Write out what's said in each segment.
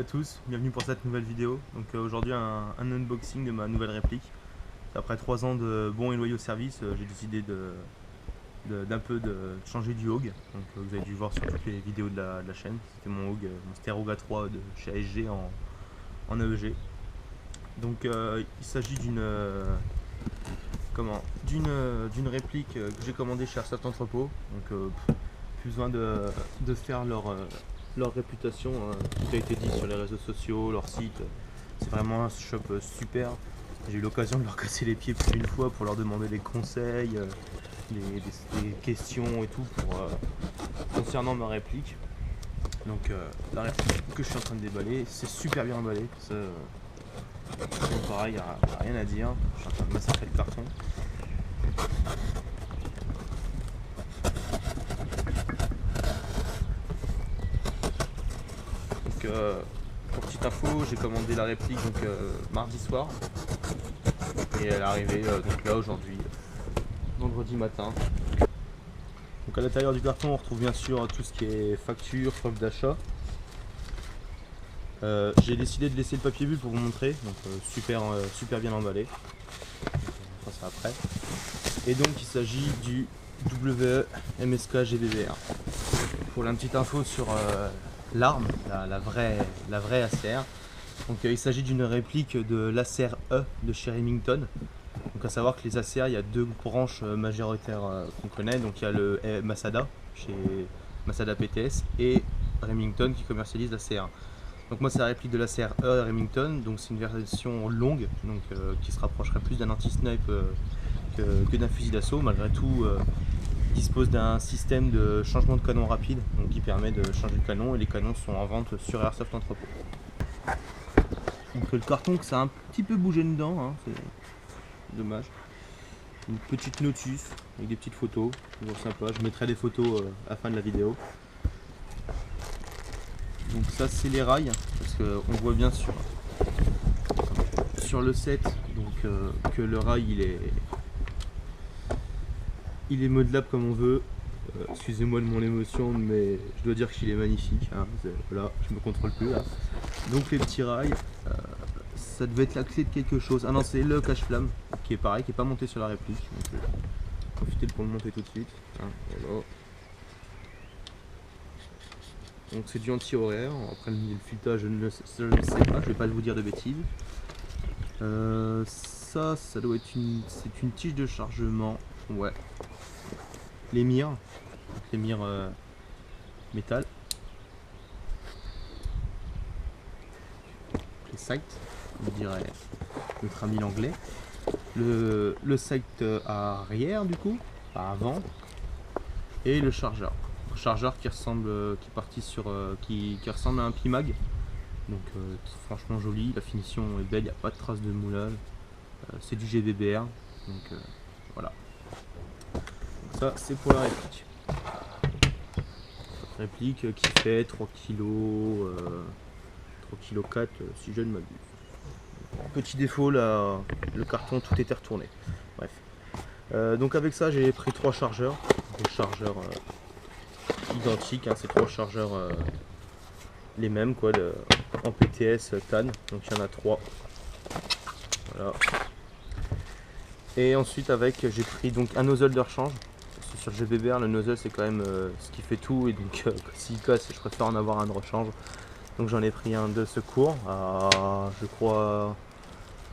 tous, bienvenue pour cette nouvelle vidéo. Donc aujourd'hui un unboxing de ma nouvelle réplique. Après 3 ans de bons et loyaux services, j'ai décidé d'un peu de changer du Hogue. Donc vous avez dû voir sur toutes les vidéos de la chaîne. C'était mon Hogue, mon Steroga 3 de chez ASG en AEG. Donc il s'agit d'une réplique que j'ai commandée chez Airsoft Entrepôt. Donc plus besoin de faire leur réputation, tout a été dit sur les réseaux sociaux, leur site. C'est vraiment un shop super. J'ai eu l'occasion de leur casser les pieds plus d'une fois pour leur demander des conseils, des questions et tout concernant ma réplique. Donc la réplique que je suis en train de déballer, c'est super bien emballé. Ça, pareil, il n'y a rien à dire. Je suis en train de massacrer le carton. Donc, pour petite info, j'ai commandé la réplique donc, mardi soir et elle est arrivée donc là aujourd'hui, vendredi matin. Donc à l'intérieur du carton, on retrouve bien sûr tout ce qui est facture, preuve d'achat. J'ai décidé de laisser le papier bulle pour vous montrer, donc super bien emballé. On fera ça après. Et donc il s'agit du WE MSK GBBR. Pour la petite info sur l'arme, la vraie ACR. Donc il s'agit d'une réplique de l'ACR E de chez Remington. Donc à savoir que les ACR, il y a deux branches majoritaires qu'on connaît. Donc il y a le Masada chez Masada PTS et Remington qui commercialise l'ACR. Donc moi c'est la réplique de l'ACR E Remington, donc c'est une version longue, donc qui se rapprocherait plus d'un anti-snipe que d'un fusil d'assaut. Malgré tout, dispose d'un système de changement de canon rapide, donc qui permet de changer le canon, et les canons sont en vente sur Airsoft Entrepôt. Donc le carton, que ça a un petit peu bougé dedans, hein, c'est dommage. Une petite notice avec des petites photos, toujours sympa. Je mettrai des photos à la fin de la vidéo. Donc ça c'est les rails, parce qu'on voit bien sur le set donc, que le rail il est modelable comme on veut. Excusez-moi de mon émotion, mais je dois dire qu'il est magnifique, hein. Voilà, je me contrôle plus là. Donc les petits rails, ça devait être la clé de quelque chose. Ah non, c'est le cache-flamme qui est pareil, qui est pas monté sur la réplique. Donc profitez pour le monter tout de suite, hein, voilà. Donc c'est du anti-horaire. Après le filetage, je ne le sais pas, je vais pas vous dire de bêtises. Ça doit être c'est une tige de chargement, ouais. Les mires métal. Les sights, on dirait notre ami l'anglais. Le sight arrière du coup, pas avant, et le chargeur. Chargeur qui ressemble, qui ressemble à un PIMAG. Donc franchement joli, la finition est belle, il n'y a pas de trace de moulage. C'est du GBBR, donc voilà. Donc, ça c'est pour la réplique. Réplique qui fait 3 kg, 3 kg 4 si je ne m'abuse. Petit défaut, là, le carton tout était retourné. Bref. Donc avec ça j'ai pris 3 chargeurs. Des chargeurs identiques, hein, ces 3 chargeurs les mêmes quoi, en PTS TAN. Donc il y en a 3. Voilà. Et ensuite avec j'ai pris donc un nozzle de rechange. Sur GBBR le nozzle c'est quand même ce qui fait tout, et donc s'il casse je préfère en avoir un de rechange. Donc j'en ai pris un de secours à je crois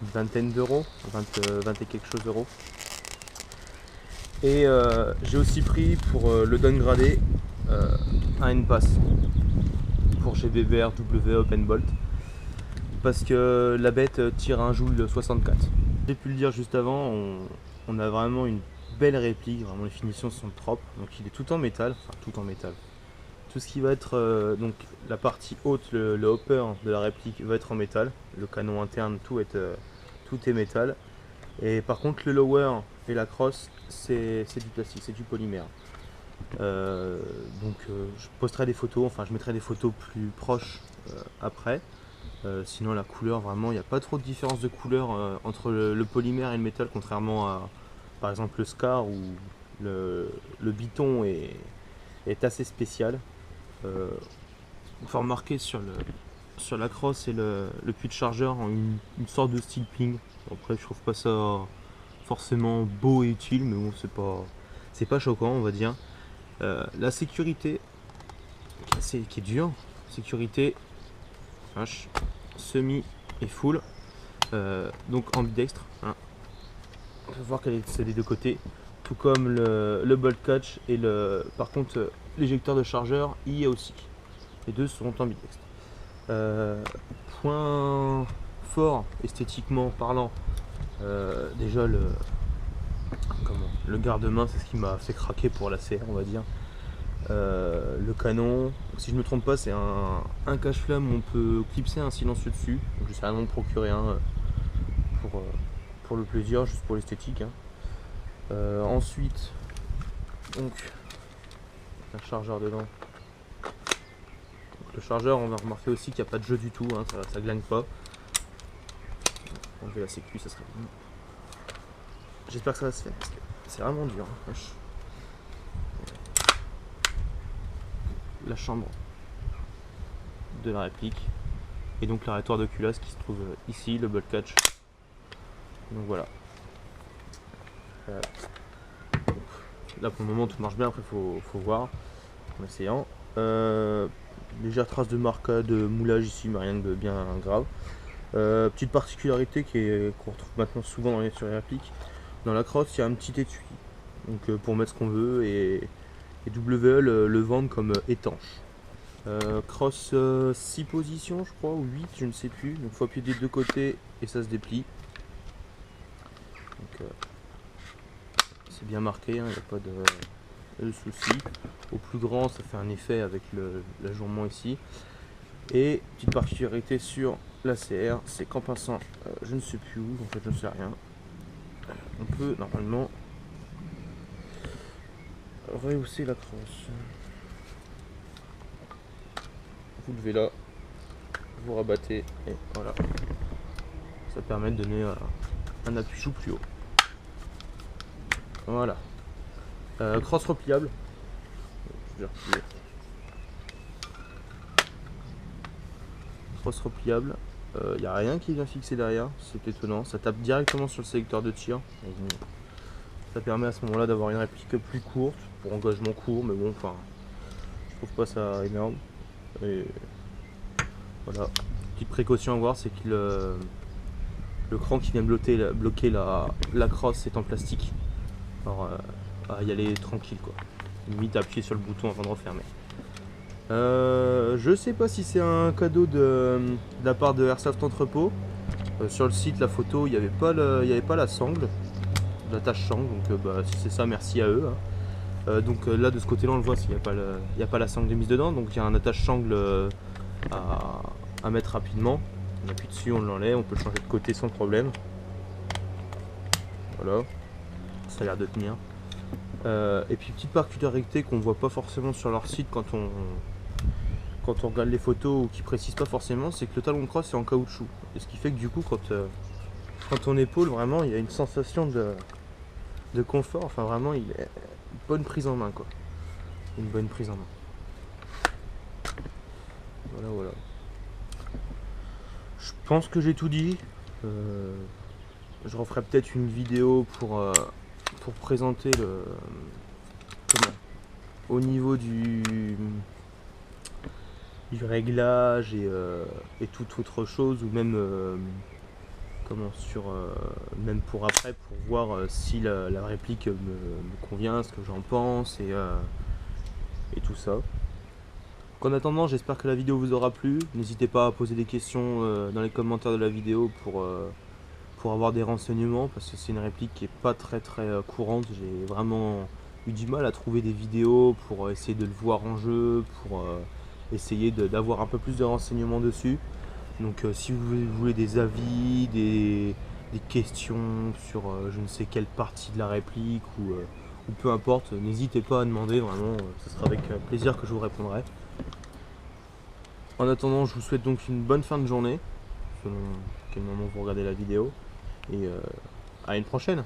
une vingtaine d'euros, 20 et quelque chose euros. Et j'ai aussi pris pour le downgradé un N-Pass pour GBBR W Open Bolt, parce que la bête tire un Joule 64. J'ai pu le dire juste avant, on a vraiment une belle réplique, vraiment les finitions sont propres. Donc il est tout en métal, enfin tout en métal. Tout ce qui va être donc la partie haute, le hopper de la réplique va être en métal, le canon interne tout est métal. Et par contre le lower et la crosse c'est du plastique, c'est du polymère. Donc je posterai des photos, enfin je mettrai des photos plus proches après. Sinon la couleur, vraiment il n'y a pas trop de différence de couleur entre le polymère et le métal, contrairement à par exemple le Scar où le biton est assez spécial. On peut remarquer sur sur la crosse et le puits de chargeur en une sorte de style ping. Après je trouve pas ça forcément beau et utile, mais bon c'est pas choquant on va dire. La sécurité qui est dure, sécurité H, semi et full, donc ambidextre, hein. On peut voir qu'elle est des deux côtés, tout comme le bolt catch et par contre l'éjecteur de chargeur il y a aussi, les deux sont ambidextres. Point fort esthétiquement parlant, déjà le garde-main, c'est ce qui m'a fait craquer pour la CR on va dire. Le canon, si je me trompe pas, c'est un cache-flamme où on peut clipser un silencieux dessus. Donc j'essaie vraiment de procurer un pour le plaisir, juste pour l'esthétique, hein. Ensuite, donc un chargeur dedans. Donc, le chargeur, on va remarquer aussi qu'il n'y a pas de jeu du tout, hein, ça glagne pas. Enlever la sécu, ça serait bien. J'espère que ça va se faire parce que c'est vraiment dur, hein. La chambre de la réplique et donc l'arrêtoir de culasse qui se trouve ici, le bolt catch. Donc voilà. Là pour le moment tout marche bien, après faut voir en essayant. Légère trace de marque de moulage ici, mais rien de bien grave. Petite particularité qu'on retrouve maintenant souvent sur les répliques, dans la crosse il y a un petit étui, donc pour mettre ce qu'on veut, et WE le vendent comme étanche. Crosse 6 positions je crois, ou 8, je ne sais plus, donc il faut appuyer des deux côtés et ça se déplie. Donc c'est bien marqué, il n'y a pas de souci. Au plus grand ça fait un effet avec l'ajournement ici. Et petite particularité sur la CR, c'est qu'en passant je ne sais plus où, en fait je ne sais rien, on peut normalement rehausser la crosse. Vous levez là, vous rabattez et voilà, ça permet de donner un appui plus haut. Voilà. Crosse repliable. Crosse repliable. Il n'y a rien qui vient fixer derrière, c'est étonnant. Ça tape directement sur le sélecteur de tir. Ça permet à ce moment-là d'avoir une réplique plus courte, pour engagement court, mais bon, enfin, je trouve pas ça énorme. Et voilà. Petite précaution à voir, c'est que le cran qui vient bloquer la crosse est en plastique. Alors à y aller tranquille quoi. Limite à appuyer sur le bouton avant de refermer. Je sais pas si c'est un cadeau de la part de Airsoft Entrepôt. Sur le site, la photo, il n'y avait pas la sangle, l'attache sangle, donc si c'est ça, merci à eux, hein. Donc là de ce côté là on le voit, il n'y a pas la sangle de mise dedans, donc il y a un attache sangle à mettre rapidement. On appuie dessus, on l'enlève, on peut le changer de côté sans problème. Voilà, ça a l'air de tenir. Et puis petite particularité qu'on voit pas forcément sur leur site quand on regarde les photos, ou qui précisent pas forcément, c'est que le talon de crosse est en caoutchouc. Et ce qui fait que du coup quand on épaule, vraiment il y a une sensation de confort, enfin vraiment il est une bonne prise en main quoi. Une bonne prise en main. Voilà. Je pense que j'ai tout dit. Je referai peut-être une vidéo pour présenter au niveau du réglage et toute autre chose, ou même même pour après, pour voir si la réplique me convient, ce que j'en pense et tout ça. Donc en attendant, j'espère que la vidéo vous aura plu. N'hésitez pas à poser des questions dans les commentaires de la vidéo pour avoir des renseignements, parce que c'est une réplique qui est pas très courante. J'ai vraiment eu du mal à trouver des vidéos pour essayer de le voir en jeu, pour essayer d'avoir un peu plus de renseignements dessus. Donc si vous voulez des avis, des questions sur je ne sais quelle partie de la réplique ou peu importe, n'hésitez pas à demander, vraiment, ce sera avec plaisir que je vous répondrai. En attendant, je vous souhaite donc une bonne fin de journée, selon quel moment vous regardez la vidéo, et à une prochaine.